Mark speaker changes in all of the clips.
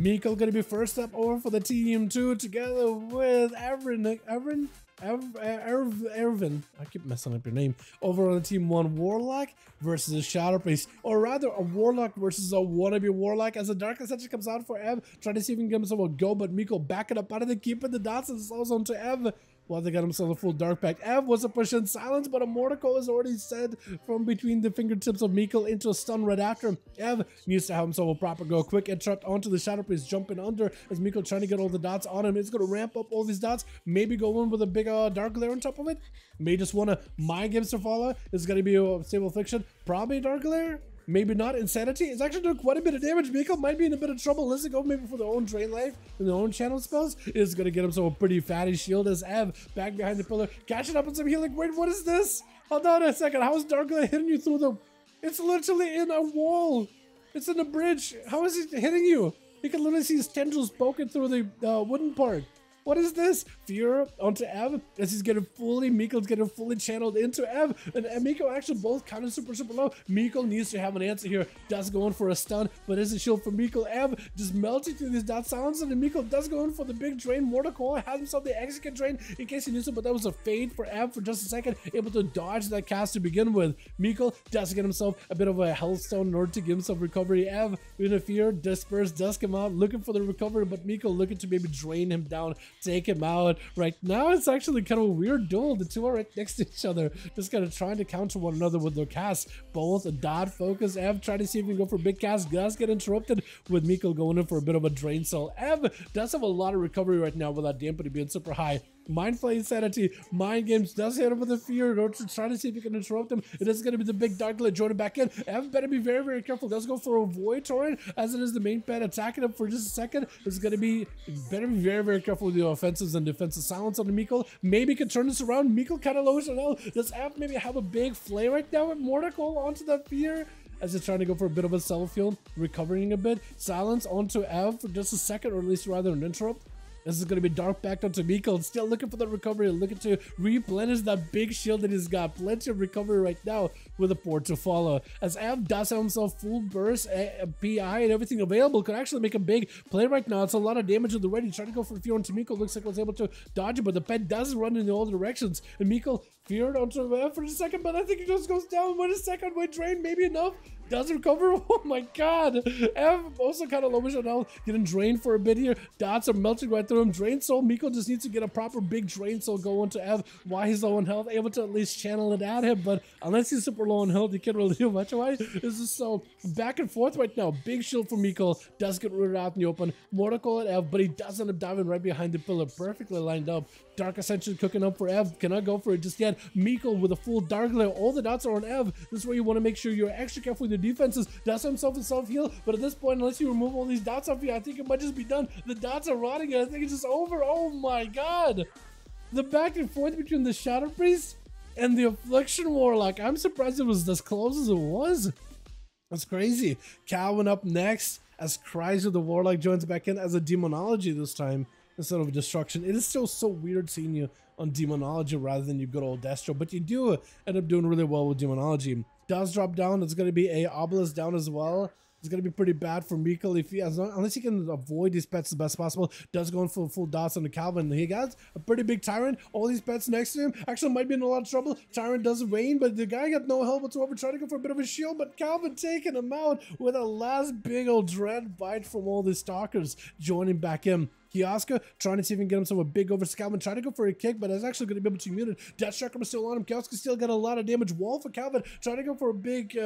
Speaker 1: Miko gonna be first up over for the team 2 together with Ervin. I keep messing up your name. Over on the team 1 Warlock versus a Shadow Priest, or rather a Warlock versus a wannabe Warlock, as the Dark Ascension comes out for Ev, trying to see if he can get himself a go, but Miko backing up out of the keeping the dots and slows on to Ev. While they got himself a full Dark Pact. Ev was a push in silence, but a Mortical is already said from between the fingertips of Miko into a stun right after him. Ev needs to have himself a proper go. Quick interrupt onto the Shadow Priest, jumping under as Miko trying to get all the dots on him. It's going to ramp up all these dots, maybe go in with a big Dark Glare on top of it. May just want to mind games to follow. It's going to be a Stable Affliction, probably Dark Glare. Maybe not. Insanity is actually doing quite a bit of damage. Miko might be in a bit of trouble. Let's go maybe for their own drain life and their own channel spells. Is going to get himself a pretty fatty shield as Ev back behind the pillar, catching up on some healing. Wait, what is this? Hold on a second. How is Dark Glare hitting you through the... It's literally in a wall. It's in a bridge. How is it hitting you? You can literally see his tendrils poking through the wooden part. What is this? Fear onto Ev as he's getting fully, Miko's getting fully channeled into Ev, and Miko actually both kind of super low. Miko needs to have an answer here. Does go in for a stun, but is a shield for Miko. Ev just melting through these dot silence, and Miko does go in for the big drain. Mortical has himself the execute drain in case he needs to, but that was a fade for Ev for just a second, able to dodge that cast to begin with. Miko does get himself a bit of a health stone in order to give himself recovery. Ev, in a fear, disperse, does come out looking for the recovery, but Miko looking to maybe drain him down, take him out. Right now it's actually kind of a weird duel. The two are right next to each other, just kind of trying to counter one another with their casts. Both a dot focus. Ev trying to see if he can go for a big cast, does get interrupted with Miko going in for a bit of a drain cell. Ev does have a lot of recovery right now without dampening being super high. Mindful Insanity, Mind Games does hit him with a fear in order to try to see if he can interrupt him. It is going to be the big Dark Glare joining back in. Ev better be very careful. Does go for a Void Torrent as it is the main pet attacking him for just a second. It's going to be better be very careful with the offensives and defensive silence on the Miko. Maybe can turn this around. Miko kind of lowers it out. Does Ev maybe have a big flare right now with Mortical onto that fear? As he's trying to go for a bit of a self-heal, recovering a bit. Silence onto Ev for just a second, or at least rather an interrupt. This is going to be Dark back onto Miko, still looking for the recovery, looking to replenish that big shield that he's got. Plenty of recovery right now with a port to follow. As Ev does have himself full burst, PI, and everything available, could actually make a big play right now. It's a lot of damage on the ready. Trying to go for fear onto Miko. Looks like was able to dodge it, but the pet does run in all directions. And Miko feared onto Ev for a second, but I think he just goes down. Wait a second, wait, drain, maybe enough. Does recover. Oh my god. Ev also kind of lowish on health, getting drained for a bit here. Dots are melting right through him. Drain soul. Miko just needs to get a proper big drain soul going to Ev while he's low on health, able to at least channel it at him. But unless he's super low on health, he can't really do much. Why? This is so back and forth right now. Big shield for Miko. Does get rooted out in the open. Mortical at Ev, but he does end up diving right behind the pillar. Perfectly lined up. Dark Ascension cooking up for Ev. Cannot go for it just yet. Miko with a full Dark Glare. All the dots are on Ev. This is where you want to make sure you're extra careful with your defenses. Does himself a self-heal, but at this point, unless you remove all these dots off you, I think it might just be done. The dots are rotting and I think it's just over. Oh my god. The back and forth between the Shadow Priest and the Affliction Warlock. I'm surprised it was as close as it was. That's crazy. Calvin up next as Cries of the Warlock joins back in as a Demonology this time instead of Destruction. It is still so weird seeing you on Demonology rather than your good old Destro, but you do end up doing really well with Demonology. Does drop down. It's going to be a Obelisk down as well. It's going to be pretty bad for Miko if he has, unless he can avoid these pets the best possible. Does go in for full dots on the Calvin. He got a pretty big Tyrant. All these pets next to him actually might be in a lot of trouble. Tyrant does rain, but the guy got no help whatsoever. Trying to go for a bit of a shield, but Calvin taking him out with a last big old dread bite from all the stalkers joining back in. Kioska trying to see if he can get himself a big over Calvin, trying to go for a kick, but it's actually going to be able to mute it. Death Chakram is still on him. Kioska still got a lot of damage. Wall for Calvin, trying to go for a big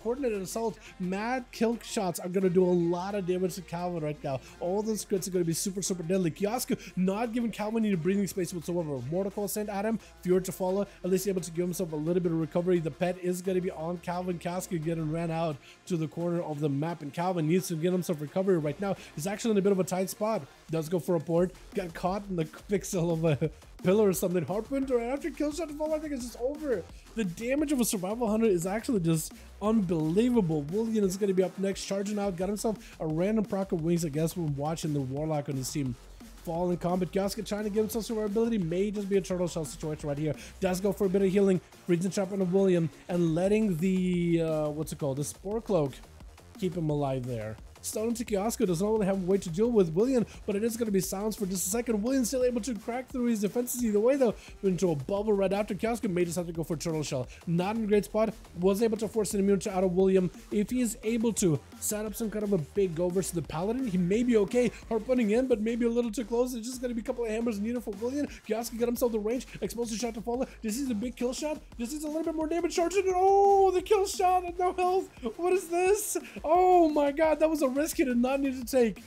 Speaker 1: coordinated assault. Mad kill shots are going to do a lot of damage to Calvin right now. All those crits are going to be super deadly. Kioska not giving Calvin any breathing space whatsoever. Mortical sent at him, Fury to follow, at least able to give himself a little bit of recovery. The pet is going to be on Calvin. Kioska getting ran out to the corner of the map, and Calvin needs to get himself recovery right now. He's actually in a bit of a tight spot. Does go for a port, got caught in the pixel of a pillar or something. Harpoon, or after kill shot to fall, I think it's just over. The damage of a survival hunter is actually just unbelievable. William is going to be up next, charging out, got himself a random proc of wings, I guess, when watching the Warlock on his team fall in combat. Gasket trying to give himself survivability, may just be a turtle shell situation right here. Does go for a bit of healing, freezing trap on William, and letting the what's it called, the Spore Cloak keep him alive there. Stone into Kiosko does not really have a way to deal with William, but it is going to be silenced for just a second. William's still able to crack through his defenses either way though, into a bubble right after. Kiosko may just have to go for Turtle Shell. Not in a great spot, was able to force an immune out of William. If he is able to set up some kind of a big go versus the Paladin, he may be okay. Harpooning in, but maybe a little too close. It's just going to be a couple of hammers needed for William. Kiosko got himself the range, exposed the shot to follow. This is a big kill shot. This is a little bit more damage charged. Oh, the kill shot and no health. What is this? Oh my god, that was a risk he did not need to take.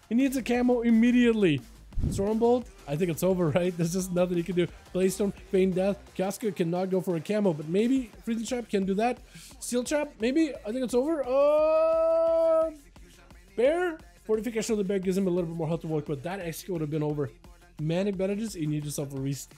Speaker 1: He needs a camo immediately. Stormbolt, I think it's over, right? There's just nothing he can do. Blaystone, Feign Death. Kiosko cannot go for a camo, but maybe Freezing Trap can do that. Steel Trap, maybe. I think it's over. Bear? Fortification of the Bear gives him a little bit more health to work with. That execute would have been over. Manic Bandages, you need yourself a rest.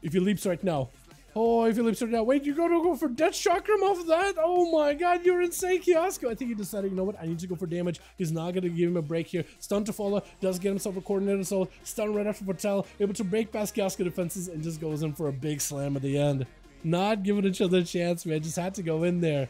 Speaker 1: If he leaps right now. Oh, if he leaps right now. Wait, you're going to go for Death Chakram off of that? Oh my god, you're insane, Kiosko. I think he decided, you know what? I need to go for damage. He's not going to give him a break here. Stun to follow. Does get himself a coordinated soul. Stun right after Patel. Able to break past Kiosko defenses and just goes in for a big slam at the end. Not giving each other a chance, man. Just had to go in there.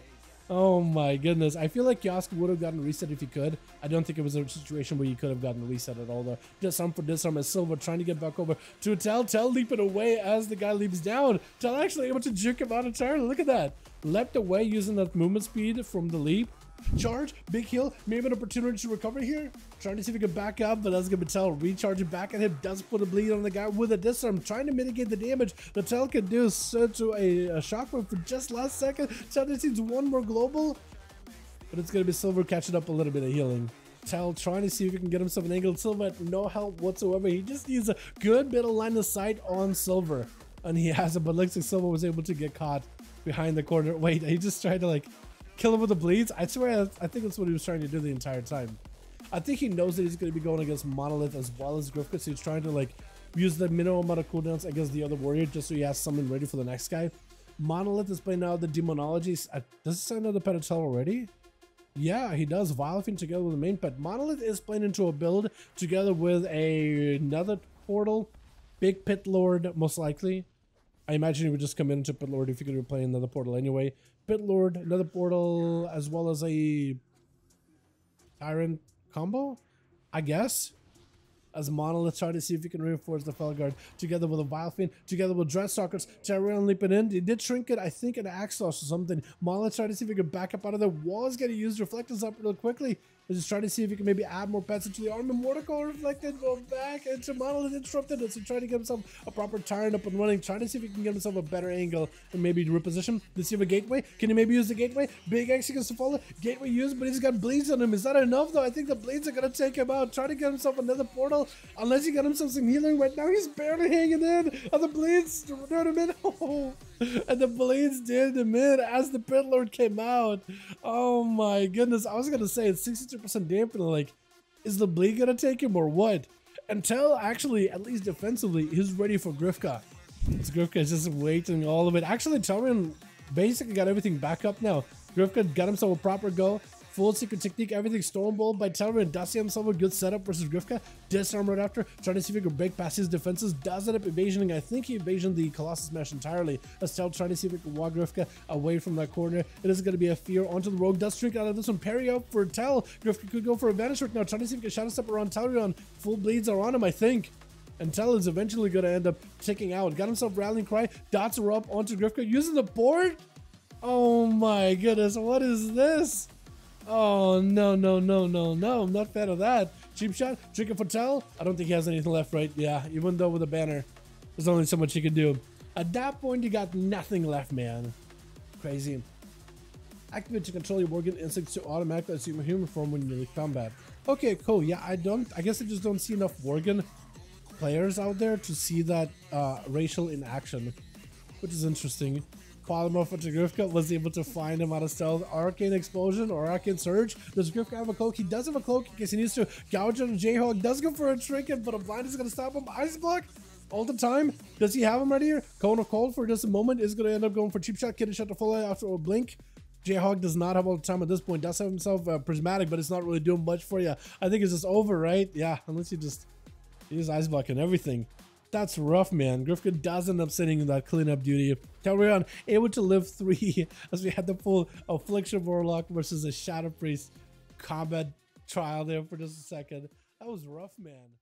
Speaker 1: Oh my goodness. I feel like Kiosko would have gotten a reset if he could. I don't think it was a situation where he could have gotten a reset at all though. Disarm for disarm as Silver trying to get back over to Tell. Tell leaping away as the guy leaps down. Tell actually able to juke him out entirely. Look at that. Leapt away using that movement speed from the leap. Charge, big heal, maybe an opportunity to recover here. Trying to see if he can back up, but that's gonna be Tell recharging back at him. Does put a bleed on the guy with a disarm, trying to mitigate the damage that Tell can do. So to a shockwave for just last second. Tell needs one more global, but it's gonna be Silver catching up a little bit of healing. Tell trying to see if he can get himself an angle. Silver at no help whatsoever. He just needs a good bit of line of sight on Silver, and he has it. But looks like Silver was able to get caught behind the corner. Wait, he just tried to like kill him with the bleeds. I swear, I think that's what he was trying to do the entire time. I think he knows that he's going to be going against Monolith as well as Grifka, so he's trying to like use the minimum amount of cooldowns against the other warrior just so he has something ready for the next guy. Monolith is playing out the Demonology. Does it say another pet of Tell already? Yeah, he does. Vilephin together with the main pet. Monolith is playing into a build together with another portal. Big Pit Lord, most likely. I imagine he would just come into Pit Lord if he could be playing another portal anyway. Pit Lord, another portal, as well as a Tyrant combo, I guess. As Monolith trying to see if he can reinforce the Felguard together with a Vilephin, together with Dreadstalkers. Tyrant leaping in. He did shrink it, I think, an Axos or something. Monolith trying to see if he can back up out of there. Was going to use Reflectors up real quickly. He's just trying to see if he can maybe add more pets into the army. Mortical Reflected, go back into Monolith Interrupted. So trying to get himself a proper Tyrant up and running. Trying to see if he can get himself a better angle and maybe reposition. Does he have a Gateway? Can he maybe use the Gateway? Big X against the follow. Gateway used, but he's got bleeds on him. Is that enough though? I think the bleeds are going to take him out. Trying to get himself another portal. Unless he got himself some healing right now. He's barely hanging in. And the bleeds did him in. Oh. And the bleeds did him in as the Pit Lord came out. Oh my goodness. I was going to say it's 62% dampening. Like, is the bleed going to take him or what? Until actually, at least defensively, he's ready for Grifka. Grifka is just waiting all of it. Actually, Tauren basically got everything back up now. Grifka got himself a proper go. Full secret technique, everything Stormbolt by Dalaran. Does he himself a good setup versus Grifka? Disarm right after, trying to see if he can break past his defenses. Does end up evasioning. I think he evasioned the Colossus Smash entirely. As Tell trying to see if he can walk Grifka away from that corner. It is going to be a fear onto the rogue. Does shrink out of this one. Parry up for Tell. Grifka could go for a vanish right now. Trying to see if he can shadow step around Talaran. Full bleeds are on him, I think. And Tell is eventually going to end up ticking out. Got himself Rallying Cry. Dots are up onto Grifka. Using the board. Oh my goodness. What is this? Oh, no. I'm not a fan of that. Cheap shot. Drinking for Tell. I don't think he has anything left, right? Yeah, even though with a banner, there's only so much he can do. At that point, you got nothing left, man. Crazy. Activate to control your Worgen instincts to automatically assume human form when you're in combat. Okay, cool. Yeah, I guess I just don't see enough Worgen players out there to see that racial in action, which is interesting. Polymer for Grifka was able to find him out of stealth. Arcane Explosion or Arcane Surge. Does Grifka have a cloak? He does have a cloak in case he needs to. Gouge on Jayhawk does go for a trinket, but a blind is going to stop him. Ice Block all the time. Does he have him right here? Cone of Cold for just a moment is going to end up going for Cheap Shot. Kiddy Shot to follow after a blink. Jayhawk does not have all the time at this point. Does have himself Prismatic, but it's not really doing much for you. I think it's just over, right? Yeah, unless you just use Ice Block and everything. That's rough, man. Grifka does end up sitting in that cleanup duty. Dalaran able to live 3 as we had the full Affliction Warlock versus a Shadow Priest combat trial there for just a second. That was rough, man.